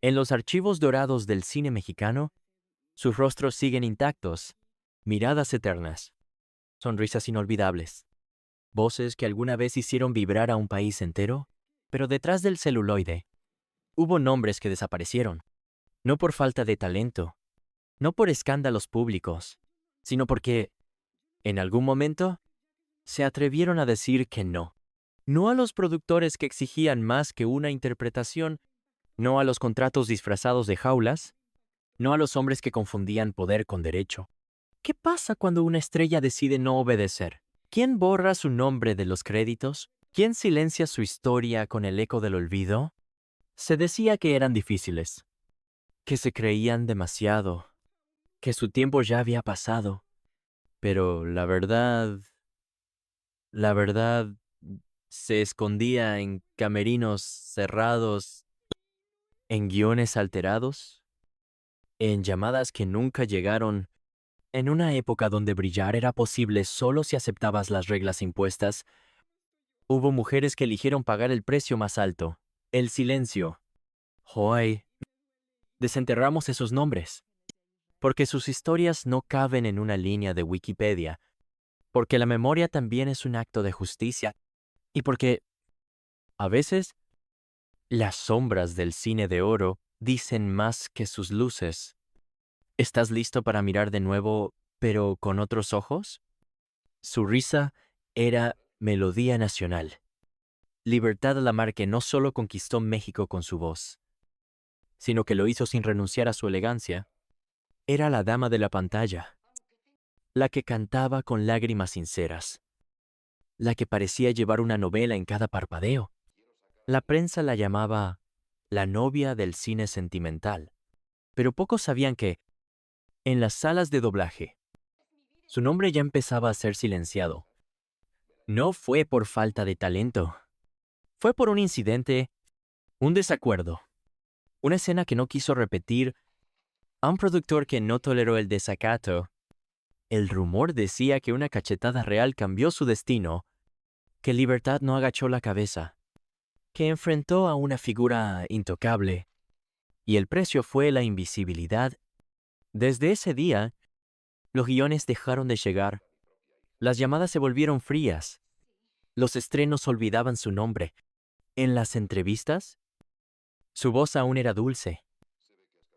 En los archivos dorados del cine mexicano, sus rostros siguen intactos, miradas eternas, sonrisas inolvidables, voces que alguna vez hicieron vibrar a un país entero, pero detrás del celuloide hubo nombres que desaparecieron, no por falta de talento, no por escándalos públicos, sino porque, en algún momento, se atrevieron a decir que no. No a los productores que exigían más que una interpretación, no a los contratos disfrazados de jaulas, no a los hombres que confundían poder con derecho. ¿Qué pasa cuando una estrella decide no obedecer? ¿Quién borra su nombre de los créditos? ¿Quién silencia su historia con el eco del olvido? Se decía que eran difíciles, que se creían demasiado, que su tiempo ya había pasado. Pero la verdad, se escondía en camerinos cerrados, en guiones alterados, en llamadas que nunca llegaron, en una época donde brillar era posible solo si aceptabas las reglas impuestas. Hubo mujeres que eligieron pagar el precio más alto, el silencio. Hoy, desenterramos esos nombres, porque sus historias no caben en una línea de Wikipedia, porque la memoria también es un acto de justicia, y porque, a veces, las sombras del cine de oro dicen más que sus luces. ¿Estás listo para mirar de nuevo, pero con otros ojos? Su risa era melodía nacional. Libertad Lamarque no solo conquistó México con su voz, sino que lo hizo sin renunciar a su elegancia. Era la dama de la pantalla, la que cantaba con lágrimas sinceras, la que parecía llevar una novela en cada parpadeo. La prensa la llamaba la novia del cine sentimental, pero pocos sabían que, en las salas de doblaje, su nombre ya empezaba a ser silenciado. No fue por falta de talento, fue por un incidente, un desacuerdo, una escena que no quiso repetir, a un productor que no toleró el desacato. El rumor decía que una cachetada real cambió su destino, que Libertad no agachó la cabeza, que enfrentó a una figura intocable, y el precio fue la invisibilidad. Desde ese día, los guiones dejaron de llegar, las llamadas se volvieron frías, los estrenos olvidaban su nombre. En las entrevistas, su voz aún era dulce,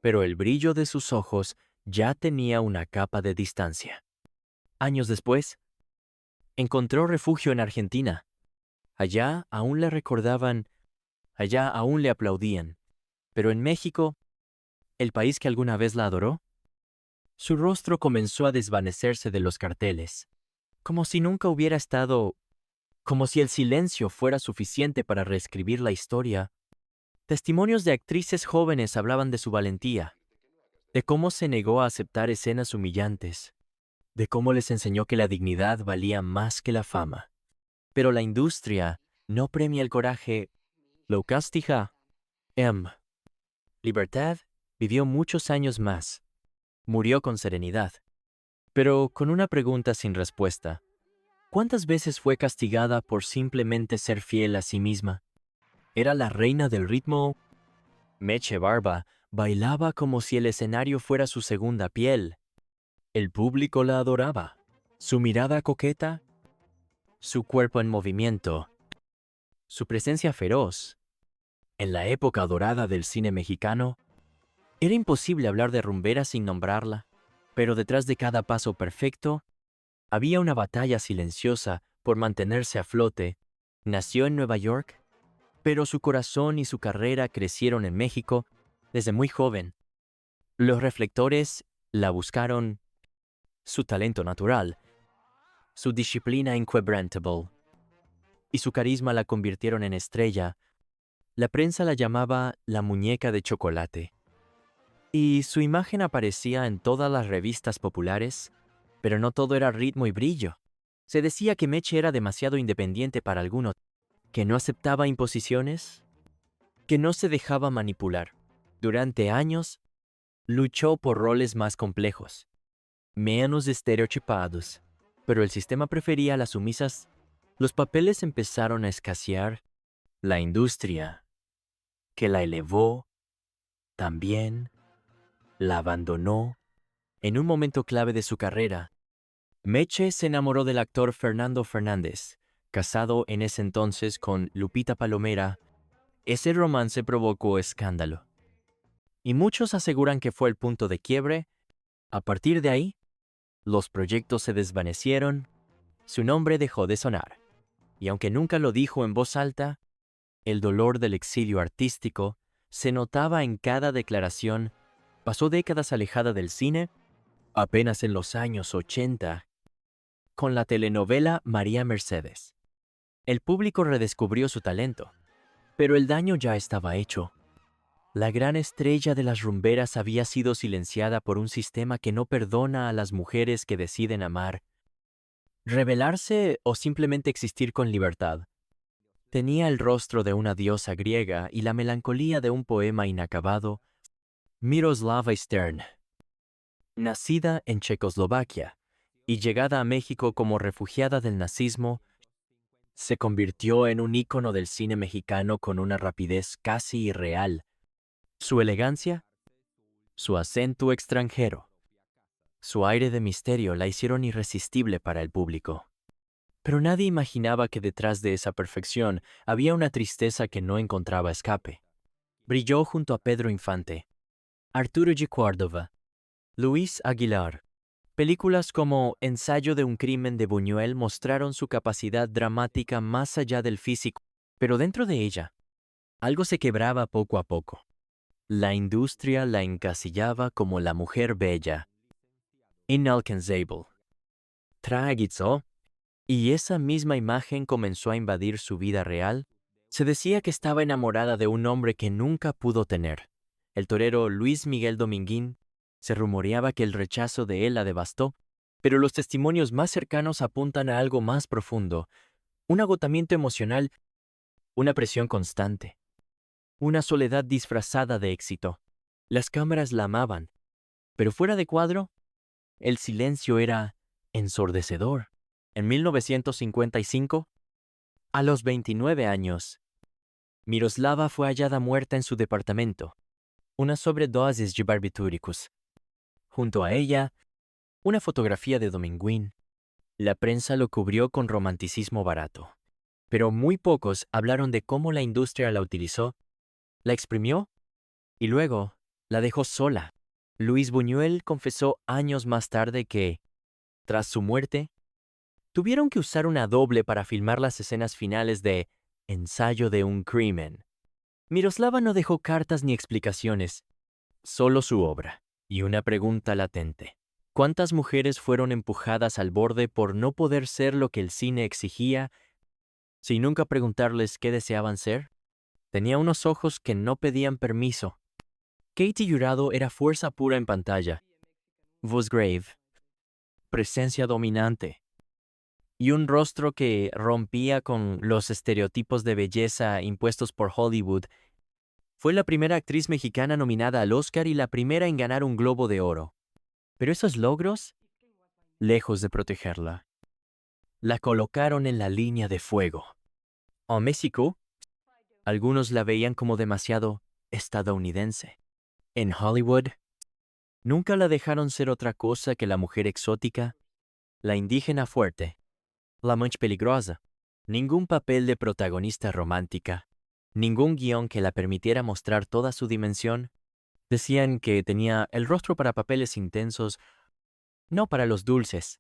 pero el brillo de sus ojos ya tenía una capa de distancia. Años después, encontró refugio en Argentina. Allá aún le recordaban, allá aún le aplaudían. Pero en México, el país que alguna vez la adoró, su rostro comenzó a desvanecerse de los carteles, como si nunca hubiera estado, como si el silencio fuera suficiente para reescribir la historia. Testimonios de actrices jóvenes hablaban de su valentía, de cómo se negó a aceptar escenas humillantes, de cómo les enseñó que la dignidad valía más que la fama. Pero la industria no premia el coraje, lo castiga. Libertad vivió muchos años más. Murió con serenidad, pero con una pregunta sin respuesta. ¿Cuántas veces fue castigada por simplemente ser fiel a sí misma? Era la reina del ritmo. Meche Barba bailaba como si el escenario fuera su segunda piel. El público la adoraba. Su mirada coqueta, su cuerpo en movimiento, su presencia feroz. En la época dorada del cine mexicano, era imposible hablar de rumbera sin nombrarla, pero detrás de cada paso perfecto, había una batalla silenciosa por mantenerse a flote. Nació en Nueva York, pero su corazón y su carrera crecieron en México desde muy joven. Los reflectores la buscaron, su talento natural, su disciplina inquebrantable y su carisma la convirtieron en estrella. La prensa la llamaba la muñeca de chocolate. Y su imagen aparecía en todas las revistas populares, pero no todo era ritmo y brillo. Se decía que Meche era demasiado independiente para algunos, que no aceptaba imposiciones, que no se dejaba manipular. Durante años, luchó por roles más complejos, menos estereotipados, pero el sistema prefería a las sumisas. Los papeles empezaron a escasear. La industria, que la elevó, También la abandonó en un momento clave de su carrera. Meche se enamoró del actor Fernando Fernández, casado en ese entonces con Lupita Palomera. Ese romance provocó escándalo, y muchos aseguran que fue el punto de quiebre. A partir de ahí, los proyectos se desvanecieron, su nombre dejó de sonar, y aunque nunca lo dijo en voz alta, el dolor del exilio artístico se notaba en cada declaración. Pasó décadas alejada del cine. Apenas en los años 80, con la telenovela María Mercedes, el público redescubrió su talento, pero el daño ya estaba hecho. La gran estrella de las rumberas había sido silenciada por un sistema que no perdona a las mujeres que deciden amar, rebelarse o simplemente existir con libertad. Tenía el rostro de una diosa griega y la melancolía de un poema inacabado. Miroslava Stern, nacida en Checoslovaquia y llegada a México como refugiada del nazismo, se convirtió en un ícono del cine mexicano con una rapidez casi irreal. Su elegancia, su acento extranjero, su aire de misterio la hicieron irresistible para el público. Pero nadie imaginaba que detrás de esa perfección había una tristeza que no encontraba escape. Brilló junto a Pedro Infante, Arturo G. Córdoba, Luis Aguilar. Películas como Ensayo de un crimen de Buñuel mostraron su capacidad dramática más allá del físico, pero dentro de ella, algo se quebraba poco a poco. La industria la encasillaba como la mujer bella, inalcanzable, trágico, y esa misma imagen comenzó a invadir su vida real. Se decía que estaba enamorada de un hombre que nunca pudo tener, el torero Luis Miguel Dominguín. Se rumoreaba que el rechazo de él la devastó, pero los testimonios más cercanos apuntan a algo más profundo, un agotamiento emocional, una presión constante, una soledad disfrazada de éxito. Las cámaras la amaban, pero fuera de cuadro, el silencio era ensordecedor. En 1955, a los 29 años, Miroslava fue hallada muerta en su departamento, una sobredosis de barbitúricos. Junto a ella, una fotografía de Dominguín. La prensa lo cubrió con romanticismo barato, pero muy pocos hablaron de cómo la industria la utilizó, la exprimió y luego la dejó sola. Luis Buñuel confesó años más tarde que, tras su muerte, tuvieron que usar una doble para filmar las escenas finales de Ensayo de un crimen. Miroslava no dejó cartas ni explicaciones, solo su obra y una pregunta latente. ¿Cuántas mujeres fueron empujadas al borde por no poder ser lo que el cine exigía, sin nunca preguntarles qué deseaban ser? Tenía unos ojos que no pedían permiso. Katie Jurado era fuerza pura en pantalla, voz grave, presencia dominante, y un rostro que rompía con los estereotipos de belleza impuestos por Hollywood. Fue la primera actriz mexicana nominada al Oscar y la primera en ganar un Globo de Oro. Pero esos logros, lejos de protegerla, la colocaron en la línea de fuego. En México, algunos la veían como demasiado estadounidense. En Hollywood, nunca la dejaron ser otra cosa que la mujer exótica, la indígena fuerte, la much peligrosa. Ningún papel de protagonista romántica, ningún guión que la permitiera mostrar toda su dimensión. Decían que tenía el rostro para papeles intensos, no para los dulces.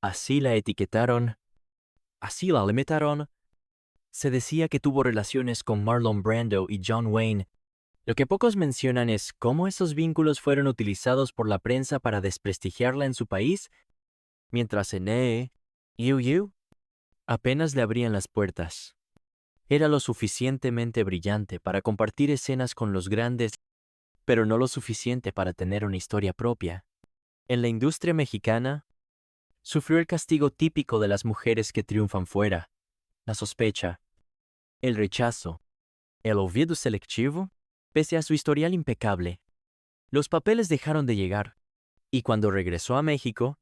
Así la etiquetaron, así la limitaron. Se decía que tuvo relaciones con Marlon Brando y John Wayne. Lo que pocos mencionan es cómo esos vínculos fueron utilizados por la prensa para desprestigiarla en su país, mientras en UU apenas le abrían las puertas. Era lo suficientemente brillante para compartir escenas con los grandes, pero no lo suficiente para tener una historia propia. En la industria mexicana, sufrió el castigo típico de las mujeres que triunfan fuera: la sospecha, el rechazo, el olvido selectivo. Pese a su historial impecable, los papeles dejaron de llegar, y cuando regresó a México,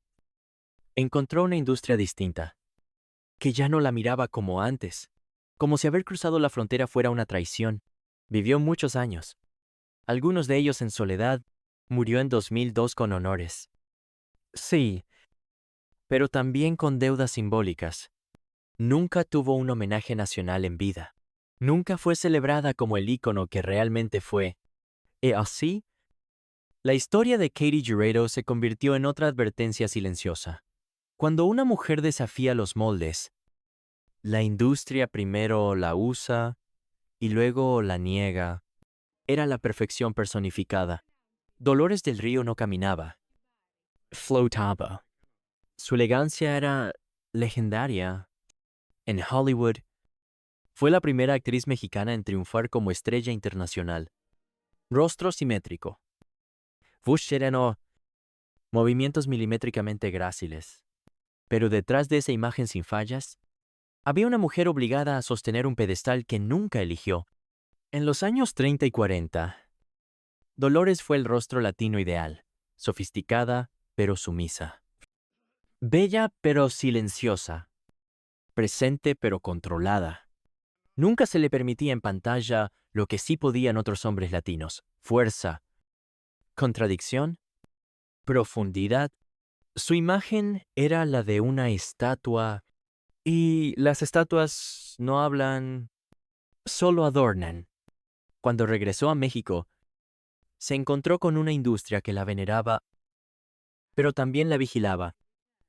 encontró una industria distinta, que ya no la miraba como antes, como si haber cruzado la frontera fuera una traición. Vivió muchos años, algunos de ellos en soledad, murió en 2002 con honores. Sí, pero también con deudas simbólicas. Nunca tuvo un homenaje nacional en vida. Nunca fue celebrada como el ícono que realmente fue. Y así, la historia de Katy Jurado se convirtió en otra advertencia silenciosa. Cuando una mujer desafía los moldes, la industria primero la usa y luego la niega. Era la perfección personificada. Dolores del Río no caminaba, flotaba. Su elegancia era legendaria. En Hollywood, fue la primera actriz mexicana en triunfar como estrella internacional. Rostro simétrico, voz sereno, movimientos milimétricamente gráciles. Pero detrás de esa imagen sin fallas, había una mujer obligada a sostener un pedestal que nunca eligió. En los años 30 y 40, Dolores fue el rostro latino ideal, sofisticada pero sumisa. Bella pero silenciosa, presente pero controlada. Nunca se le permitía en pantalla lo que sí podían otros hombres latinos: fuerza, contradicción, profundidad. Su imagen era la de una estatua, y las estatuas no hablan, solo adornan. Cuando regresó a México, se encontró con una industria que la veneraba, pero también la vigilaba.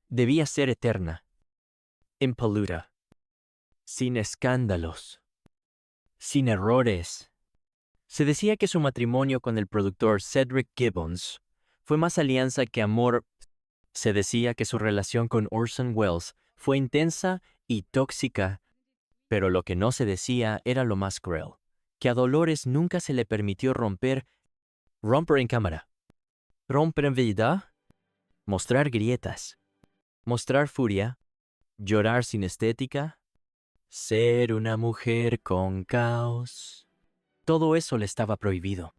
Debía ser eterna, impoluta, sin escándalos, sin errores. Se decía que su matrimonio con el productor Cedric Gibbons fue más alianza que amor. Se decía que su relación con Orson Welles fue intensa y tóxica, pero lo que no se decía era lo más cruel, que a Dolores nunca se le permitió romper en cámara, romper en vida, mostrar grietas, mostrar furia, llorar sin estética, ser una mujer con caos. Todo eso le estaba prohibido,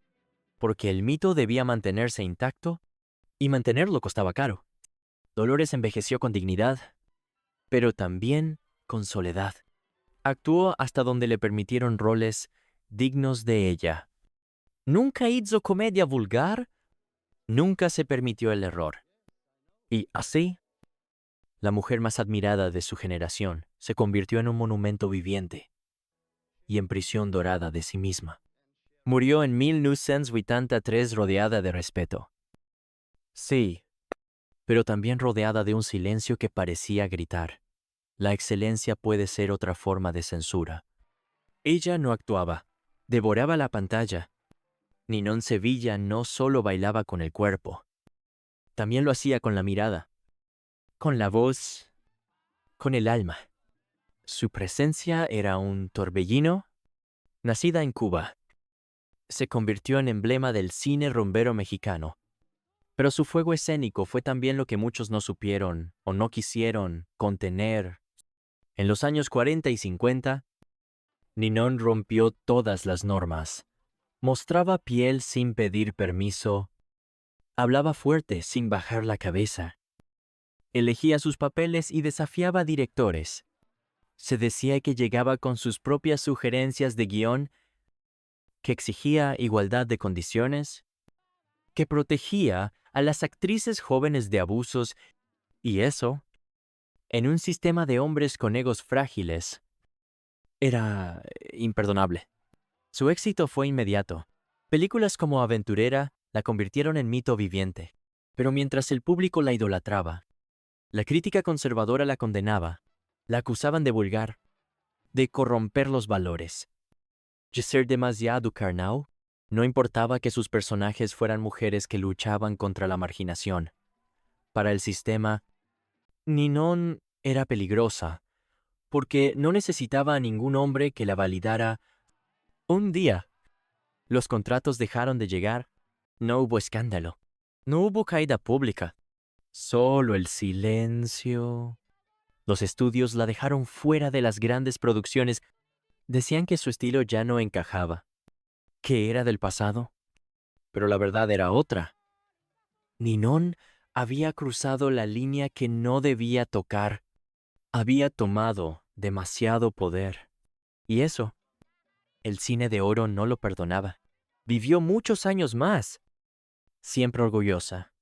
porque el mito debía mantenerse intacto y mantenerlo costaba caro. Dolores envejeció con dignidad, pero también con soledad. Actuó hasta donde le permitieron roles dignos de ella. Nunca hizo comedia vulgar, nunca se permitió el error. Y así, la mujer más admirada de su generación se convirtió en un monumento viviente y en prisión dorada de sí misma. Murió en 1983 rodeada de respeto. Sí, pero también rodeada de un silencio que parecía gritar: la excelencia puede ser otra forma de censura. Ella no actuaba, devoraba la pantalla. Ninón Sevilla no solo bailaba con el cuerpo, también lo hacía con la mirada, con la voz, con el alma. Su presencia era un torbellino. Nacida en Cuba, se convirtió en emblema del cine rumbero mexicano. Pero su fuego escénico fue también lo que muchos no supieron o no quisieron contener. En los años 40 y 50, Ninón rompió todas las normas. Mostraba piel sin pedir permiso. Hablaba fuerte sin bajar la cabeza. Elegía sus papeles y desafiaba a directores. Se decía que llegaba con sus propias sugerencias de guión, que exigía igualdad de condiciones, que protegía a las actrices jóvenes de abusos, y eso, en un sistema de hombres con egos frágiles, era imperdonable. Su éxito fue inmediato. Películas como Aventurera la convirtieron en mito viviente. Pero mientras el público la idolatraba, la crítica conservadora la condenaba, la acusaban de vulgar, de corromper los valores, de ser demasiado carnal. No importaba que sus personajes fueran mujeres que luchaban contra la marginación. Para el sistema, Ninón era peligrosa, porque no necesitaba a ningún hombre que la validara. Un día, los contratos dejaron de llegar. No hubo escándalo. No hubo caída pública. Solo el silencio. Los estudios la dejaron fuera de las grandes producciones. Decían que su estilo ya no encajaba, que era del pasado. Pero la verdad era otra. Ninón había cruzado la línea que no debía tocar. Había tomado demasiado poder. Y eso, el cine de oro no lo perdonaba. Vivió muchos años más. Siempre orgullosa.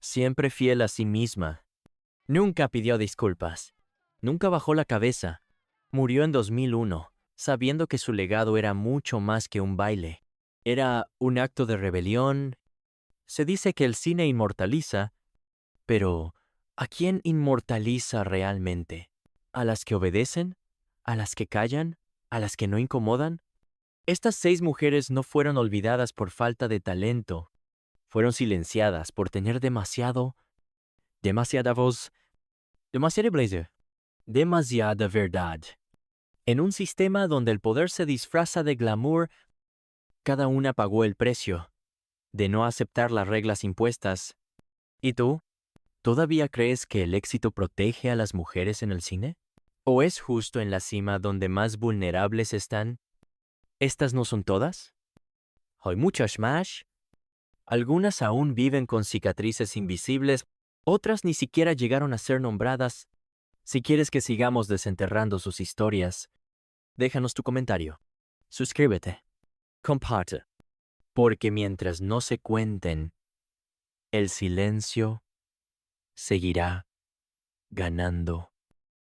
Siempre fiel a sí misma. Nunca pidió disculpas. Nunca bajó la cabeza. Murió en 2001, sabiendo que su legado era mucho más que un baile. Era un acto de rebelión. Se dice que el cine inmortaliza, pero ¿a quién inmortaliza realmente? ¿A las que obedecen? ¿A las que callan? ¿A las que no incomodan? Estas 6 mujeres no fueron olvidadas por falta de talento. Fueron silenciadas por tener demasiada voz, demasiado blazer, demasiada verdad. En un sistema donde el poder se disfraza de glamour, cada una pagó el precio de no aceptar las reglas impuestas. ¿Y tú? ¿Todavía crees que el éxito protege a las mujeres en el cine? ¿O es justo en la cima donde más vulnerables están? ¿Estas no son todas? Hay muchas más. Algunas aún viven con cicatrices invisibles, otras ni siquiera llegaron a ser nombradas. Si quieres que sigamos desenterrando sus historias, déjanos tu comentario. Suscríbete. Comparte. Porque mientras no se cuenten, el silencio seguirá ganando.